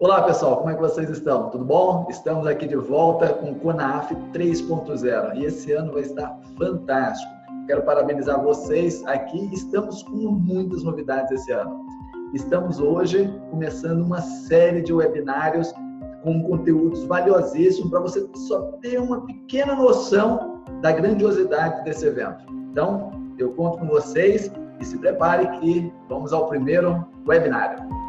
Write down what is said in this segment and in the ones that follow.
Olá pessoal, como é que vocês estão? Tudo bom? Estamos aqui de volta com o CONAF 3.0 e esse ano vai estar fantástico. Quero parabenizar vocês aqui, estamos com muitas novidades esse ano. Estamos hoje começando uma série de webinários com conteúdos valiosíssimos para você só ter uma pequena noção da grandiosidade desse evento. Então, eu conto com vocês e se prepare que vamos ao primeiro webinário.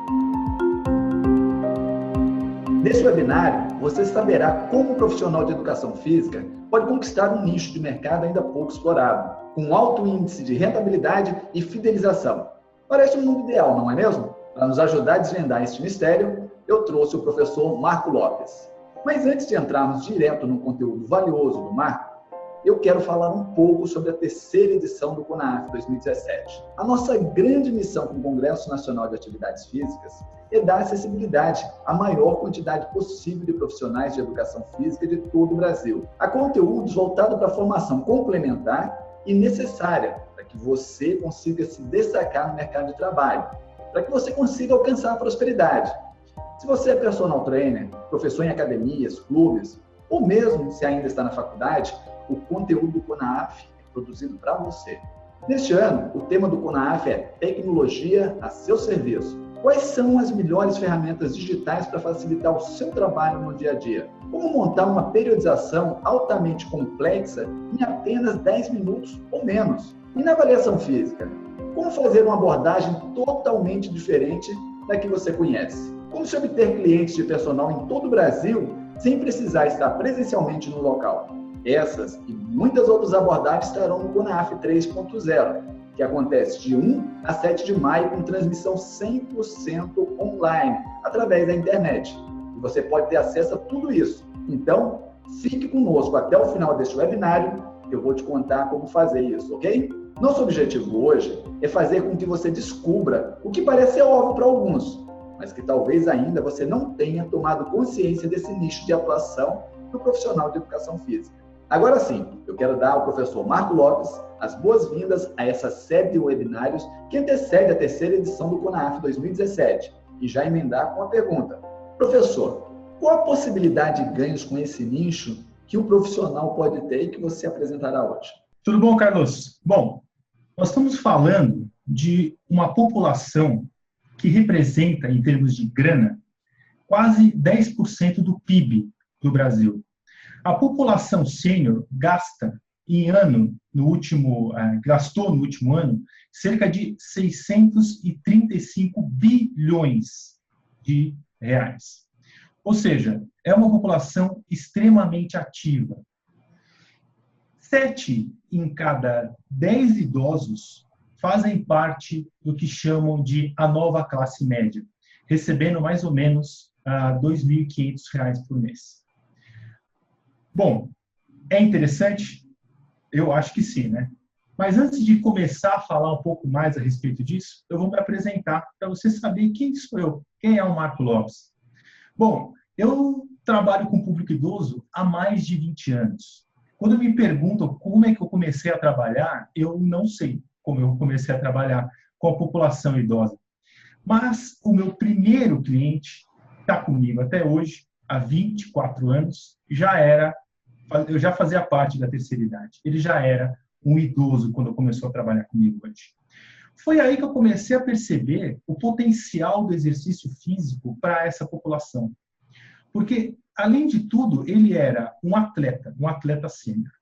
Nesse webinário, você saberá como o profissional de educação física pode conquistar um nicho de mercado ainda pouco explorado, com alto índice de rentabilidade e fidelização. Parece um mundo ideal, não é mesmo? Para nos ajudar a desvendar este mistério, eu trouxe o professor Marco Lopes. Mas antes de entrarmos direto no conteúdo valioso do Marco, eu quero falar um pouco sobre a terceira edição do CONAF 2017. A nossa grande missão com o Congresso Nacional de Atividades Físicas é dar acessibilidade à maior quantidade possível de profissionais de educação física de todo o Brasil, a conteúdos voltados para a formação complementar e necessária para que você consiga se destacar no mercado de trabalho, para que você consiga alcançar a prosperidade. Se você é personal trainer, professor em academias, clubes, ou mesmo se ainda está na faculdade, o conteúdo do CONAF é produzido para você. Neste ano, o tema do CONAF é Tecnologia a seu serviço. Quais são as melhores ferramentas digitais para facilitar o seu trabalho no dia a dia? Como montar uma periodização altamente complexa em apenas 10 minutos ou menos? E na avaliação física, como fazer uma abordagem totalmente diferente da que você conhece? Como se obter clientes de personal em todo o Brasil sem precisar estar presencialmente no local? Essas e muitas outras abordagens estarão no CONAF 3.0, que acontece de 1 a 7 de maio com transmissão 100% online, através da internet. E você pode ter acesso a tudo isso. Então, fique conosco até o final deste webinário, que eu vou te contar como fazer isso, ok? Nosso objetivo hoje é fazer com que você descubra o que parece ser óbvio para alguns, mas que talvez ainda você não tenha tomado consciência desse nicho de atuação do profissional de educação física. Agora sim, eu quero dar ao professor Marco Lopes as boas-vindas a essa série de webinários que antecede a terceira edição do CONAF 2017 e já emendar com a pergunta: professor, qual a possibilidade de ganhos com esse nicho que o profissional pode ter e que você apresentará hoje? Tudo bom, Carlos? Bom, nós estamos falando de uma população que representa, em termos de grana, quase 10% do PIB do Brasil. A população sênior gastou no último ano cerca de 635 bilhões de reais. Ou seja, é uma população extremamente ativa. 7 em cada 10 idosos fazem parte do que chamam de a nova classe média, recebendo mais ou menos R$ 2.500 por mês. Bom, é interessante? Eu acho que sim, né? Mas antes de começar a falar um pouco mais a respeito disso, eu vou me apresentar para você saber quem sou eu, quem é o Marco Lopes. Bom, eu trabalho com público idoso há mais de 20 anos. Quando me perguntam como é que eu comecei a trabalhar, eu não sei como eu comecei a trabalhar com a população idosa. Mas o meu primeiro cliente está comigo até hoje, há 24 anos, eu já fazia parte da terceira idade. Ele já era um idoso quando começou a trabalhar comigo hoje. Foi aí que eu comecei a perceber o potencial do exercício físico para essa população. Porque, além de tudo, ele era um atleta sênior.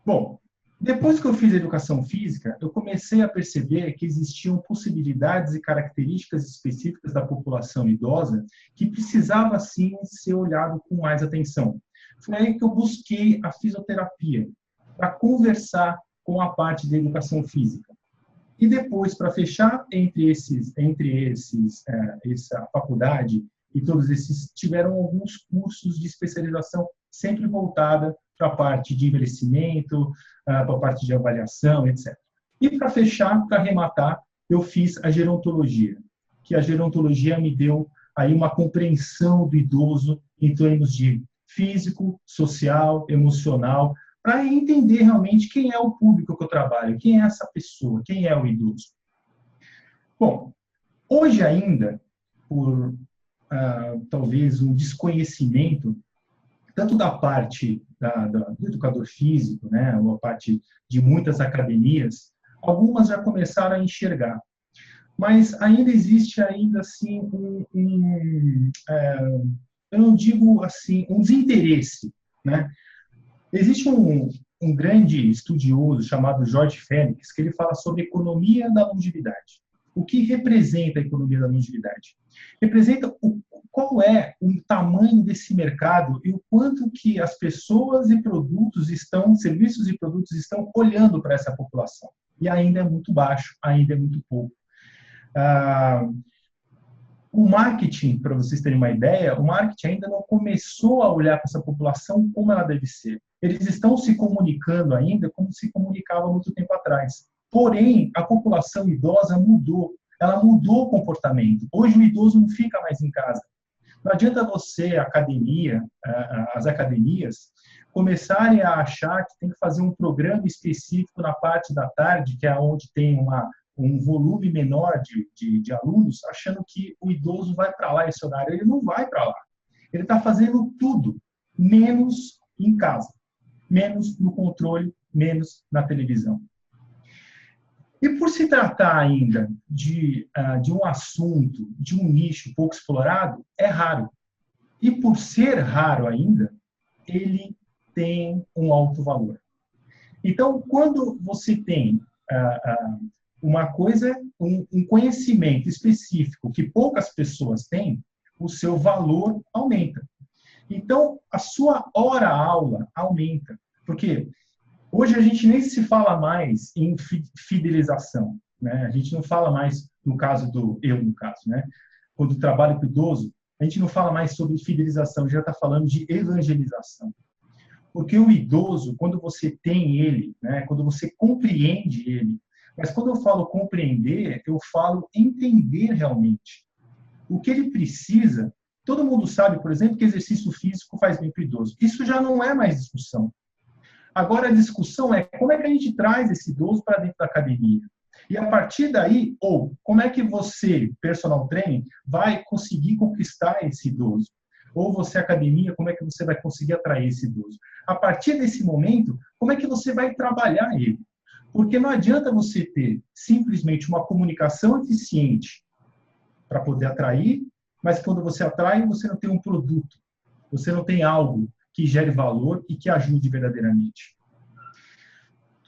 Bom, depois que eu fiz educação física, eu comecei a perceber que existiam possibilidades e características específicas da população idosa que precisava, sim, ser olhado com mais atenção. Foi aí que eu busquei a fisioterapia, para conversar com a parte da educação física. E depois, para fechar essa faculdade e todos esses, tiveram alguns cursos de especialização sempre voltada para a parte de envelhecimento, para a parte de avaliação, etc. E para fechar, para arrematar, eu fiz a gerontologia, que a gerontologia me deu aí uma compreensão do idoso em termos de físico, social, emocional, para entender realmente quem é o público que eu trabalho, quem é essa pessoa, quem é o idoso. Bom, hoje ainda, por talvez um desconhecimento tanto da parte do educador físico, né, uma parte de muitas academias, algumas já começaram a enxergar, mas ainda existe ainda assim eu não digo assim um desinteresse, né? Existe um grande estudioso chamado Jorge Félix que ele fala sobre economia da longevidade. O que representa a economia da longevidade? Representa qual é o tamanho desse mercado e o quanto que as pessoas e produtos estão, serviços e produtos estão olhando para essa população. E ainda é muito baixo, ainda é muito pouco. O marketing, para vocês terem uma ideia, o marketing ainda não começou a olhar para essa população como ela deve ser. Eles estão se comunicando ainda como se comunicava muito tempo atrás. Porém, a população idosa mudou. Ela mudou o comportamento. Hoje o idoso não fica mais em casa. Não adianta você, as academias, começarem a achar que tem que fazer um programa específico na parte da tarde, que é onde tem um volume menor de alunos, achando que o idoso vai para lá esse horário. Ele não vai para lá. Ele está fazendo tudo, menos em casa, menos no controle, menos na televisão. E por se tratar ainda de um assunto, de um nicho pouco explorado, é raro. E por ser raro ainda, ele tem um alto valor. Então, quando você tem uma coisa, um conhecimento específico que poucas pessoas têm, o seu valor aumenta. Então, a sua hora-aula aumenta. Porque hoje a gente nem se fala mais em fidelização, né? A gente não fala mais, no caso, né? Quando trabalho com idoso, a gente não fala mais sobre fidelização, a gente já está falando de evangelização. Porque o idoso, quando você tem ele, né? Quando você compreende ele, mas quando eu falo compreender, eu falo entender realmente. O que ele precisa, todo mundo sabe, por exemplo, que exercício físico faz bem para o idoso. Isso já não é mais discussão. Agora a discussão é como é que a gente traz esse idoso para dentro da academia. E a partir daí, como é que você, personal trainer, vai conseguir conquistar esse idoso? Ou você, academia, como é que você vai conseguir atrair esse idoso? A partir desse momento, como é que você vai trabalhar ele? Porque não adianta você ter simplesmente uma comunicação eficiente para poder atrair, mas quando você atrai, você não tem um produto, você não tem algo que gere valor e que ajude verdadeiramente.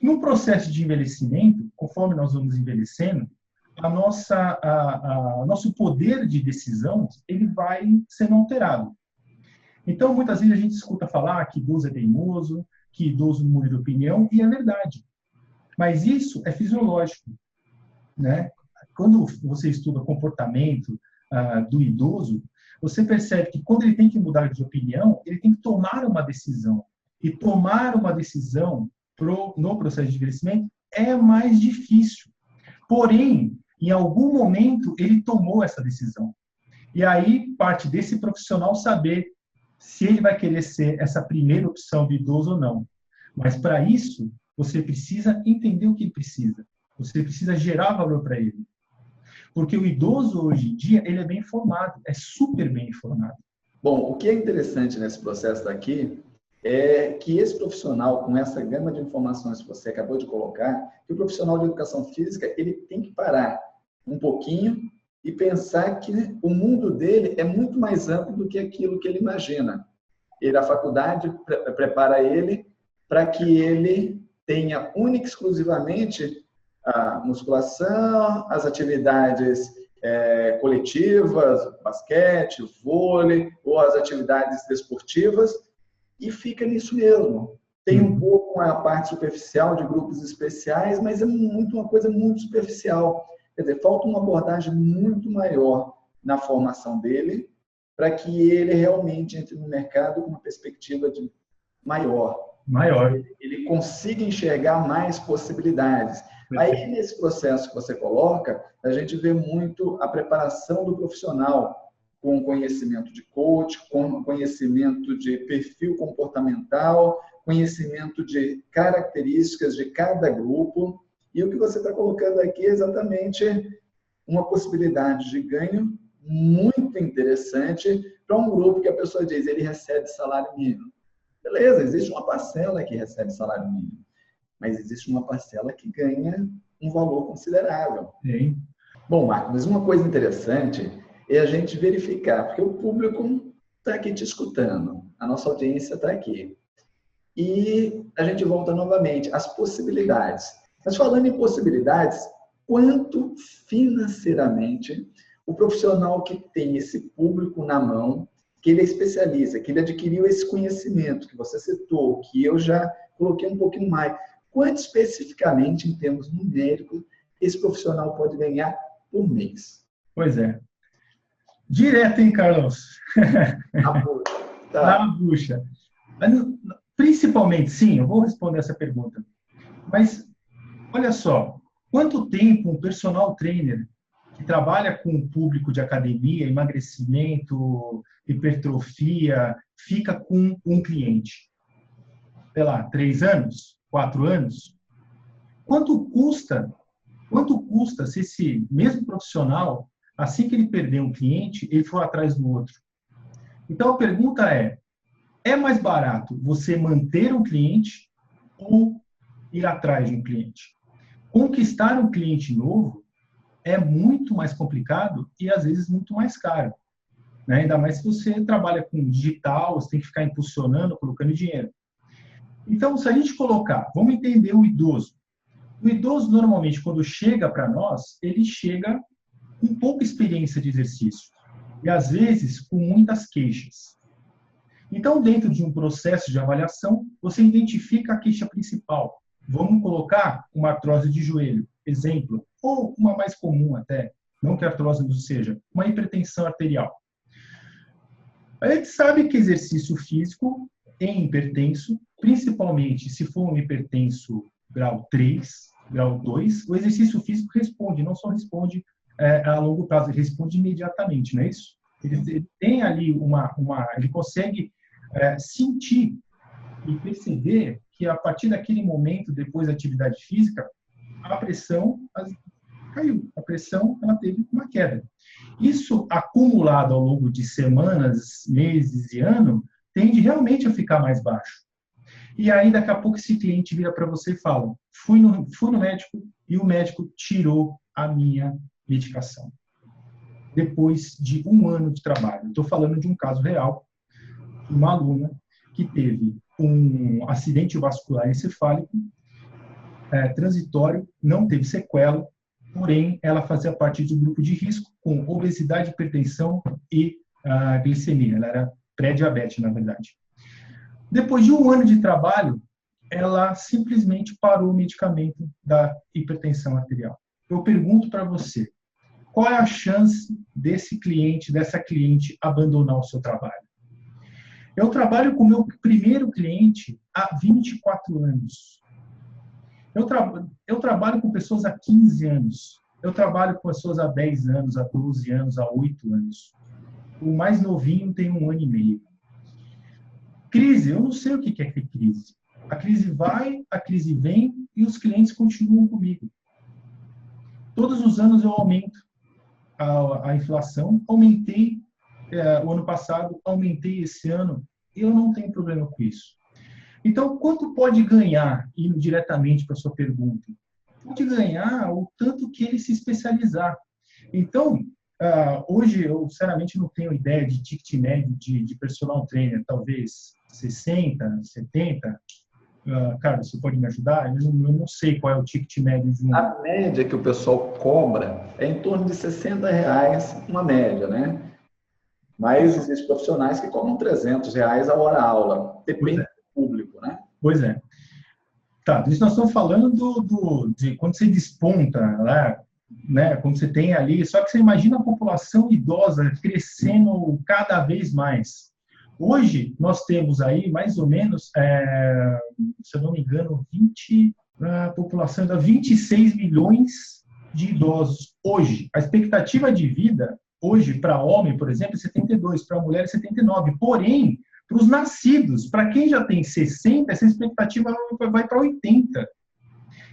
No processo de envelhecimento, conforme nós vamos envelhecendo, nosso poder de decisão ele vai sendo alterado. Então, muitas vezes a gente escuta falar que idoso é teimoso, que idoso muda de opinião, e é verdade. Mas isso é fisiológico, né? Quando você estuda o comportamento do idoso, você percebe que quando ele tem que mudar de opinião, ele tem que tomar uma decisão. E tomar uma decisão no processo de envelhecimento é mais difícil. Porém, em algum momento, ele tomou essa decisão. E aí parte desse profissional saber se ele vai querer ser essa primeira opção de idoso ou não. Mas para isso, você precisa entender o que ele precisa. Você precisa gerar valor para ele. Porque o idoso, hoje em dia, ele é bem informado, é super bem informado. Bom, o que é interessante nesse processo daqui é que esse profissional, com essa gama de informações que você acabou de colocar, que o profissional de educação física, ele tem que parar um pouquinho e pensar que o mundo dele é muito mais amplo do que aquilo que ele imagina. A faculdade prepara ele para que ele tenha única e exclusivamente a musculação, as atividades coletivas, basquete, vôlei, ou as atividades desportivas, e fica nisso mesmo. Tem um pouco a parte superficial de grupos especiais, mas é uma coisa muito superficial. Quer dizer, falta uma abordagem muito maior na formação dele, para que ele realmente entre no mercado com uma perspectiva maior. Ele consiga enxergar mais possibilidades. Aí, nesse processo que você coloca, a gente vê muito a preparação do profissional com conhecimento de coach, com conhecimento de perfil comportamental, conhecimento de características de cada grupo. E o que você está colocando aqui é exatamente uma possibilidade de ganho muito interessante para um grupo que a pessoa diz, ele recebe salário mínimo. Beleza, existe uma parcela que recebe salário mínimo, mas existe uma parcela que ganha um valor considerável. Sim. Bom, Marcos, mas uma coisa interessante é a gente verificar, porque o público está aqui te escutando, a nossa audiência está aqui. E a gente volta novamente às possibilidades. Mas falando em possibilidades, quanto financeiramente o profissional que tem esse público na mão, que ele é especialista, que ele adquiriu esse conhecimento que você citou, que eu já coloquei um pouquinho mais, quanto especificamente, em termos numéricos, esse profissional pode ganhar por mês? Pois é. Direto, hein, Carlos? Tá. Na bucha. Principalmente, sim, eu vou responder essa pergunta. Mas, olha só, quanto tempo um personal trainer que trabalha com o público de academia, emagrecimento, hipertrofia, fica com um cliente? Sei lá, 3 anos? 4 anos? Quanto custa se esse mesmo profissional, assim que ele perder um cliente, ele for atrás do outro? Então, a pergunta é mais barato você manter um cliente ou ir atrás de um cliente? Conquistar um cliente novo é muito mais complicado e, às vezes, muito mais caro, né? Ainda mais se você trabalha com digital, você tem que ficar impulsionando, colocando dinheiro. Então, se a gente colocar, vamos entender o idoso. O idoso, normalmente, quando chega para nós, ele chega com pouca experiência de exercício e, às vezes, com muitas queixas. Então, dentro de um processo de avaliação, você identifica a queixa principal. Vamos colocar uma artrose de joelho, exemplo, ou uma mais comum até, não que a artrose não seja, uma hipertensão arterial. A gente sabe que exercício físico em hipertenso, principalmente se for um hipertenso grau 3, grau 2, o exercício físico responde, não só responde a longo prazo, ele responde imediatamente, não é isso? Ele tem ali ele consegue sentir e perceber que a partir daquele momento, depois da atividade física, a pressão caiu, a pressão ela teve uma queda. Isso acumulado ao longo de semanas, meses e ano, tende realmente a ficar mais baixo. E aí, daqui a pouco, esse cliente vira para você e fala, fui no médico e o médico tirou a minha medicação. Depois de 1 ano de trabalho. Estou falando de um caso real, uma aluna que teve um acidente vascular encefálico transitório, não teve sequela, porém, ela fazia parte de um grupo de risco com obesidade, hipertensão e glicemia. Ela era pré-diabetes, na verdade. Depois de 1 ano de trabalho, ela simplesmente parou o medicamento da hipertensão arterial. Eu pergunto para você, qual é a chance dessa cliente abandonar o seu trabalho? Eu trabalho com o meu primeiro cliente há 24 anos. Eu trabalho com pessoas há 15 anos. Eu trabalho com pessoas há 10 anos, há 12 anos, há 8 anos. O mais novinho tem 1 ano e meio. Crise, eu não sei o que é ter crise. A crise vai, a crise vem e os clientes continuam comigo. Todos os anos eu aumento a inflação, aumentei o ano passado, aumentei esse ano, eu não tenho problema com isso. Então, quanto pode ganhar, indo diretamente para a sua pergunta? Pode ganhar o tanto que ele se especializar. Então, hoje eu, sinceramente, não tenho ideia de ticket médio de personal trainer, talvez 60, 70. Carlos, você pode me ajudar? Eu não sei qual é o ticket médio de um... A média que o pessoal cobra é em torno de R$60, uma média, né? Mas existem profissionais que cobram R$300 a hora aula. Depende do público, né? Pois é. Tá, isso nós estamos falando de quando você desponta, né? Quando você tem ali... Só que você imagina a população idosa crescendo cada vez mais. Hoje, nós temos aí, mais ou menos, se eu não me engano, a população dá 26 milhões de idosos. Hoje, a expectativa de vida, hoje, para homem, por exemplo, é 72, para mulher é 79. Porém, para os nascidos, para quem já tem 60, essa expectativa vai para 80.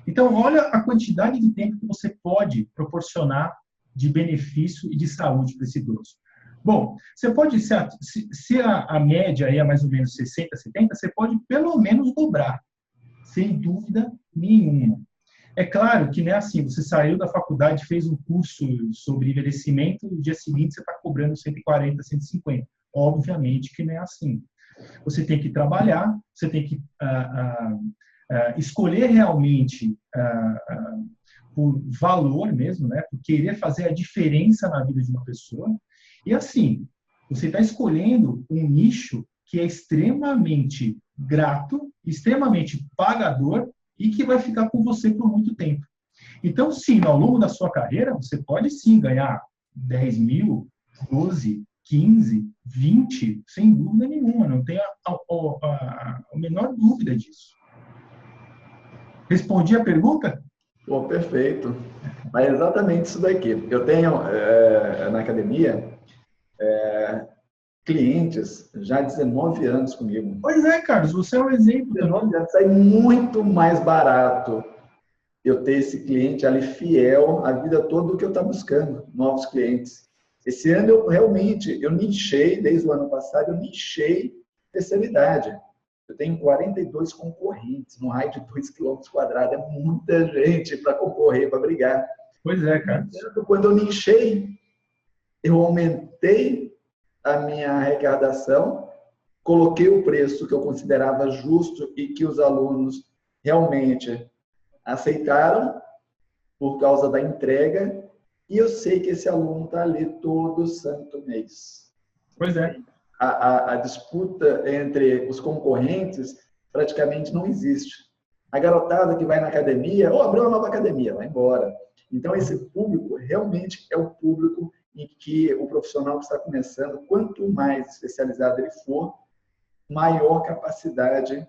Então, olha a quantidade de tempo que você pode proporcionar de benefício e de saúde para esse idoso? Bom, você pode, se a média é mais ou menos 60, 70, você pode pelo menos dobrar, sem dúvida nenhuma. É claro que não é assim, você saiu da faculdade, fez um curso sobre envelhecimento, e no dia seguinte você está cobrando 140, 150. Obviamente que não é assim. Você tem que trabalhar, você tem que escolher realmente por valor mesmo, né? Por querer fazer a diferença na vida de uma pessoa. E assim, você está escolhendo um nicho que é extremamente grato, extremamente pagador e que vai ficar com você por muito tempo. Então, sim, ao longo da sua carreira, você pode sim ganhar 10 mil, 12, 15, 20, sem dúvida nenhuma, não tenha a menor dúvida disso. Respondi a pergunta? Pô, perfeito. Mas é exatamente isso daqui. Eu tenho na academia clientes já há 19 anos comigo. Pois é, Carlos, você é um exemplo. 19 anos, sai muito mais barato eu ter esse cliente ali fiel a vida toda do que eu estou buscando novos clientes. Esse ano eu nichei, desde o ano passado, eu nichei terceira idade. Eu tenho 42 concorrentes, no raio de 2 km², é muita gente para concorrer, para brigar. Pois é, Carlos. Quando eu nichei, eu aumentei a minha arrecadação, coloquei o preço que eu considerava justo e que os alunos realmente aceitaram por causa da entrega, e eu sei que esse aluno está ali todo santo mês. Pois é. A disputa entre os concorrentes praticamente não existe. A garotada que vai na academia, abriu uma nova academia, vai embora. Então, esse público realmente é o público em que o profissional que está começando, quanto mais especializado ele for, maior capacidade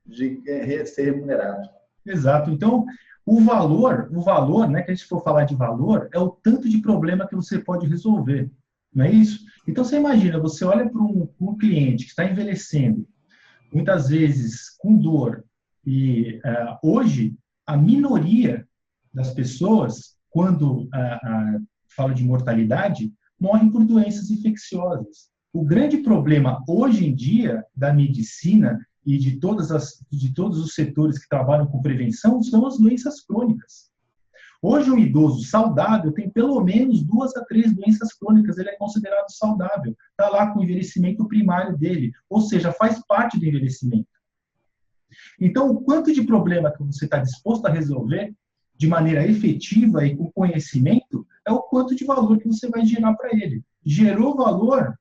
de ser remunerado. Exato. Então, o valor, né, que a gente for falar de valor, é o tanto de problema que você pode resolver, não é isso? Então, você imagina, você olha para um cliente que está envelhecendo, muitas vezes com dor, e hoje, a minoria das pessoas, quando fala de mortalidade, morrem por doenças infecciosas. O grande problema, hoje em dia, da medicina e de todos os setores que trabalham com prevenção são as doenças crônicas. Hoje, um idoso saudável tem pelo menos 2 a 3 doenças crônicas, ele é considerado saudável, está lá com o envelhecimento primário dele, ou seja, faz parte do envelhecimento. Então, o quanto de problema que você está disposto a resolver de maneira efetiva e com conhecimento é o quanto de valor que você vai gerar para ele. Gerou valor,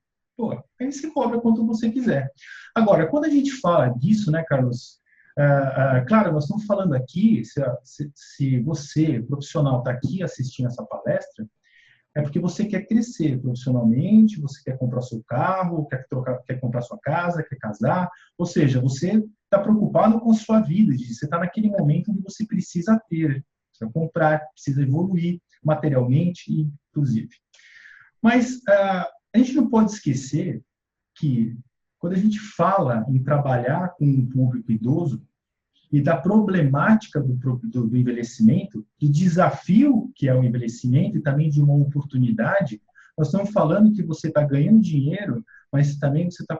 aí você cobra quanto você quiser. Agora, quando a gente fala disso, né, Carlos? Claro, nós estamos falando aqui, se você, profissional, está aqui assistindo essa palestra, é porque você quer crescer profissionalmente, você quer comprar seu carro, quer comprar sua casa, quer casar, ou seja, você está preocupado com a sua vida, você está naquele momento onde você precisa ter, precisa comprar, precisa evoluir materialmente, inclusive. Mas a gente não pode esquecer que, quando a gente fala em trabalhar com um público idoso e da problemática do envelhecimento, do desafio que é o envelhecimento e também de uma oportunidade, nós estamos falando que você está ganhando dinheiro, mas também você está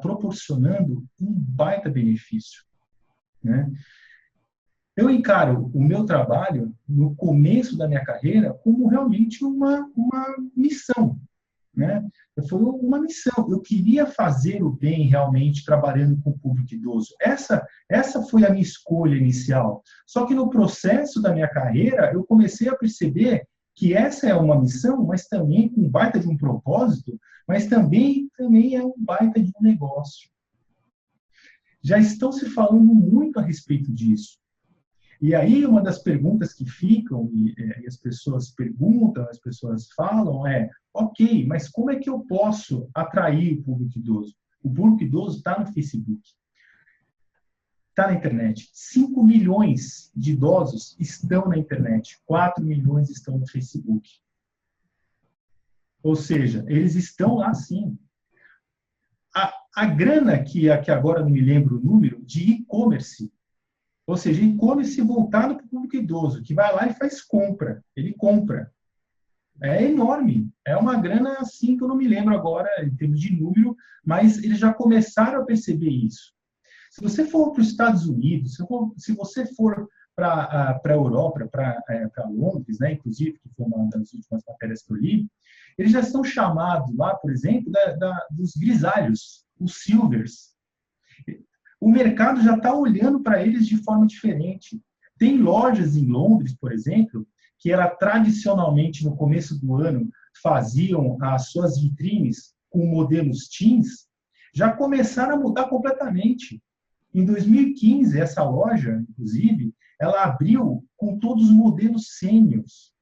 proporcionando um baita benefício, né? Eu encaro o meu trabalho, no começo da minha carreira, como realmente uma missão, né? Foi uma missão. Eu queria fazer o bem realmente trabalhando com o público idoso. Essa foi a minha escolha inicial. Só que no processo da minha carreira, eu comecei a perceber que essa é uma missão, mas também com um baita de um propósito, mas também é um baita de um negócio. Já estão se falando muito a respeito disso. E aí, uma das perguntas que ficam, e as pessoas perguntam, as pessoas falam, ok, mas como é que eu posso atrair o público idoso? O público idoso está no Facebook, está na internet. 5 milhões de idosos estão na internet, 4 milhões estão no Facebook. Ou seja, eles estão lá sim. A grana que agora não me lembro o número, de e-commerce, ou seja, e-commerce voltado para o público idoso, que vai lá e faz compra. Ele compra. É enorme. É uma grana, assim, que eu não me lembro agora, em termos de número, mas eles já começaram a perceber isso. Se você for para os Estados Unidos, se você for para a Europa, para Londres, né, inclusive, que foi uma das últimas matérias que eu li, eles já são chamados lá, por exemplo, dos grisalhos, os silvers. O mercado já está olhando para eles de forma diferente. Tem lojas em Londres, por exemplo, que ela tradicionalmente, no começo do ano, faziam as suas vitrines com modelos teens, já começaram a mudar completamente. Em 2015, essa loja, inclusive, ela abriu com todos os modelos sêniors.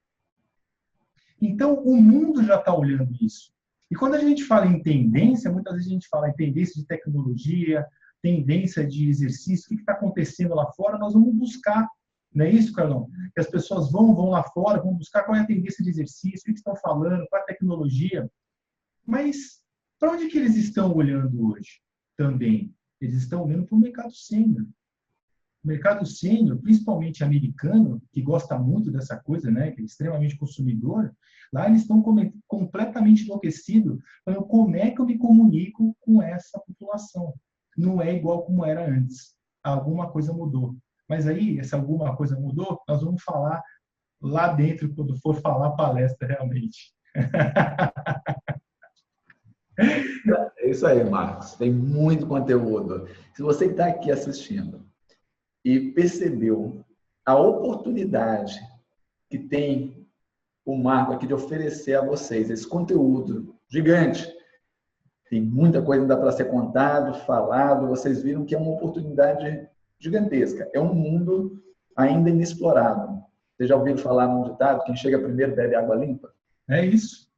Então, o mundo já está olhando isso. E quando a gente fala em tendência, muitas vezes a gente fala em tendência de tecnologia, tendência de exercício, o que está acontecendo lá fora, nós vamos buscar. Não é isso, Carlão? Que as pessoas vão lá fora, vão buscar qual é a tendência de exercício, o que estão falando, qual é a tecnologia. Mas para onde que eles estão olhando hoje também? Eles estão olhando para o mercado sênior. O mercado sênior, principalmente americano, que gosta muito dessa coisa, né, que é extremamente consumidor, lá eles estão completamente enlouquecidos falando como é que eu me comunico com essa população. Não é igual como era antes. Alguma coisa mudou. Mas aí, se alguma coisa mudou, nós vamos falar lá dentro, quando for falar a palestra realmente. É isso aí, Marcos. Tem muito conteúdo. Se você está aqui assistindo e percebeu a oportunidade que tem o Marco aqui de oferecer a vocês esse conteúdo gigante, tem muita coisa ainda para ser contado, falado. Vocês viram que é uma oportunidade gigantesca. É um mundo ainda inexplorado. Vocês já ouviram falar num ditado? Quem chega primeiro bebe água limpa? É isso.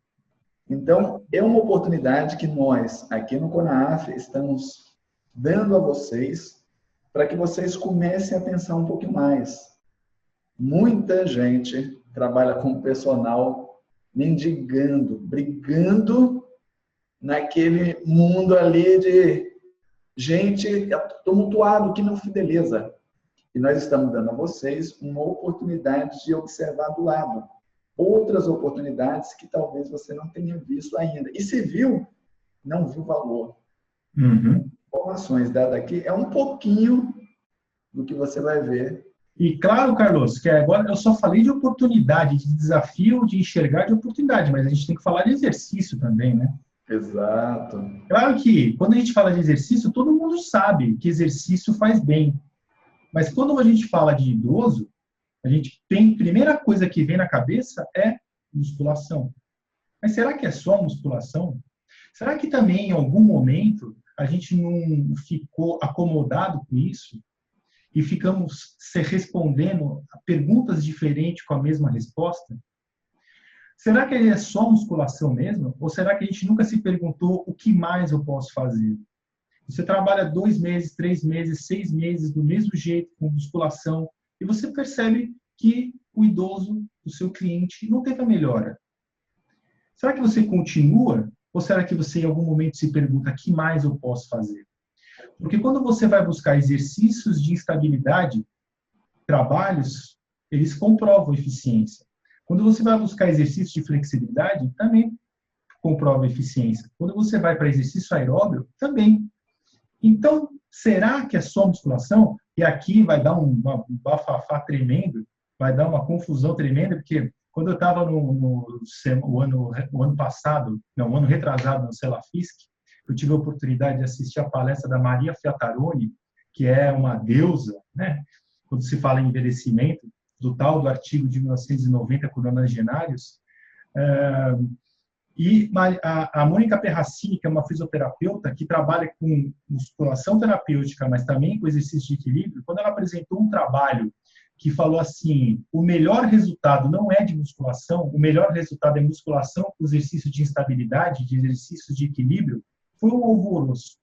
Então, é uma oportunidade que nós, aqui no CONAAF, estamos dando a vocês para que vocês comecem a pensar um pouquinho mais. Muita gente trabalha com personal mendigando, brigando naquele mundo ali de gente tumultuado, que não fideliza. E nós estamos dando a vocês uma oportunidade de observar do lado outras oportunidades que talvez você não tenha visto ainda. E se viu, não viu valor. Informações dadas aqui é um pouquinho do que você vai ver. E claro, Carlos, que agora eu só falei de oportunidade, de desafio, de enxergar de oportunidade, mas a gente tem que falar de exercício também, né? Exato. Claro que quando a gente fala de exercício, todo mundo sabe que exercício faz bem. Mas quando a gente fala de idoso, a primeira coisa que vem na cabeça é musculação. Mas será que é só musculação? Será que também, em algum momento, a gente não ficou acomodado com isso e ficamos se respondendo a perguntas diferentes com a mesma resposta? Será que é só musculação mesmo? Ou será que a gente nunca se perguntou o que mais eu posso fazer? Você trabalha 2 meses, 3 meses, 6 meses do mesmo jeito, com musculação, e você percebe que o idoso, o seu cliente, não teve a melhora. Será que você continua? Ou será que você, em algum momento, se pergunta o que mais eu posso fazer? Porque quando você vai buscar exercícios de estabilidade, trabalhos, eles comprovam eficiência. Quando você vai buscar exercícios de flexibilidade, também comprova eficiência. Quando você vai para exercício aeróbio, também. Então, será que é só musculação? E aqui vai dar um bafafá tremendo, vai dar uma confusão tremenda, porque quando eu estava o ano passado, não, o ano retrasado no Celafisc, eu tive a oportunidade de assistir a palestra da Maria Fiataroni, que é uma deusa, né? Quando se fala em envelhecimento, do artigo de 1990, Coronagenários. E a Mônica Perracini, que é uma fisioterapeuta que trabalha com musculação terapêutica, mas também com exercício de equilíbrio, quando ela apresentou um trabalho que falou assim, o melhor resultado não é de musculação, o melhor resultado é musculação com exercício de instabilidade, de exercício de equilíbrio, foi um alvoroço.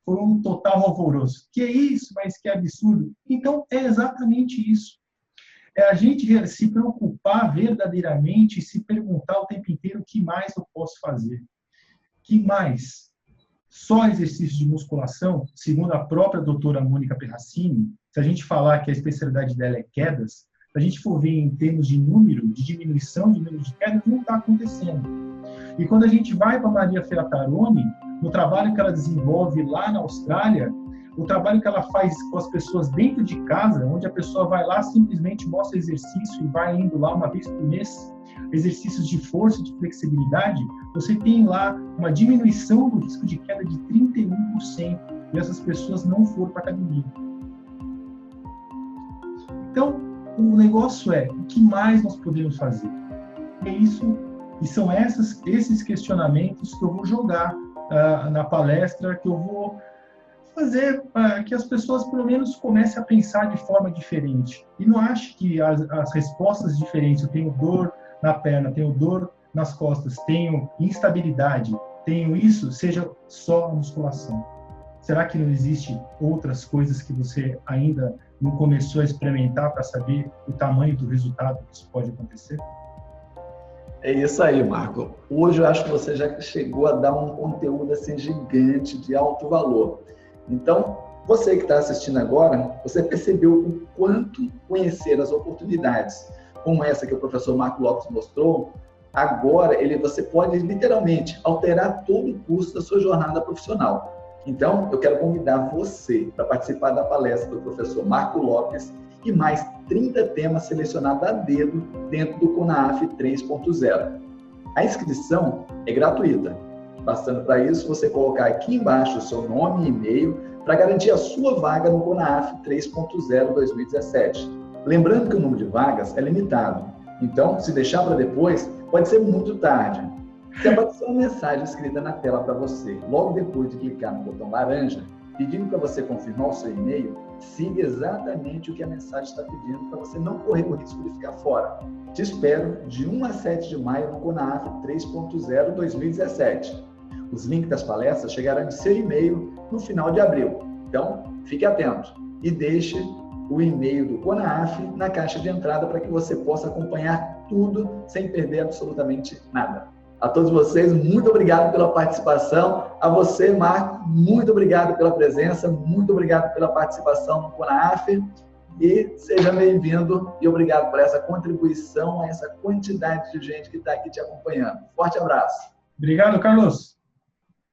Foi um total alvoroço. Que é isso? Mas que absurdo. Então, é exatamente isso. É a gente se preocupar verdadeiramente e se perguntar o tempo inteiro o que mais eu posso fazer. Que mais? Só exercício de musculação, segundo a própria doutora Mônica Perracini, se a gente falar que a especialidade dela é quedas, a gente for ver em termos de número, de diminuição de número de quedas, não está acontecendo. E quando a gente vai para a Maria Ferrataroni, no trabalho que ela desenvolve lá na Austrália, o trabalho que ela faz com as pessoas dentro de casa, onde a pessoa vai lá, simplesmente mostra exercício e vai indo lá uma vez por mês, exercícios de força, de flexibilidade, você tem lá uma diminuição do risco de queda de 31%, e essas pessoas não foram para a academia. Então, o negócio é, o que mais nós podemos fazer? É isso, e são esses questionamentos que eu vou jogar na palestra, que eu vou fazer que as pessoas, pelo menos, comecem a pensar de forma diferente. E não ache que as respostas diferentes, eu tenho dor na perna, tenho dor nas costas, tenho instabilidade, tenho isso, seja só a musculação. Será que não existe outras coisas que você ainda não começou a experimentar para saber o tamanho do resultado que isso pode acontecer? É isso aí, Marco. Hoje eu acho que você já chegou a dar um conteúdo assim gigante, de alto valor. Então, você que está assistindo agora, você percebeu o quanto conhecer as oportunidades, como essa que o professor Marco Lopes mostrou, agora você pode literalmente alterar todo o curso da sua jornada profissional. Então, eu quero convidar você para participar da palestra do professor Marco Lopes e mais 30 temas selecionados a dedo dentro do CONAAF 3.0. A inscrição é gratuita. Bastando para isso, você colocar aqui embaixo o seu nome e e-mail para garantir a sua vaga no CONAAF 3.0 2017. Lembrando que o número de vagas é limitado. Então, se deixar para depois, pode ser muito tarde. Se aparecer uma mensagem escrita na tela para você, logo depois de clicar no botão laranja, pedindo para você confirmar o seu e-mail, siga exatamente o que a mensagem está pedindo para você não correr o risco de ficar fora. Te espero de 1 a 7 de maio no CONAAF 3.0 2017. Os links das palestras chegarão em seu e-mail no final de abril. Então, fique atento e deixe o e-mail do CONAAF na caixa de entrada para que você possa acompanhar tudo sem perder absolutamente nada. A todos vocês, muito obrigado pela participação. A você, Marco, muito obrigado pela presença, muito obrigado pela participação no CONAAF e seja bem-vindo e obrigado por essa contribuição a essa quantidade de gente que está aqui te acompanhando. Forte abraço. Obrigado, Carlos.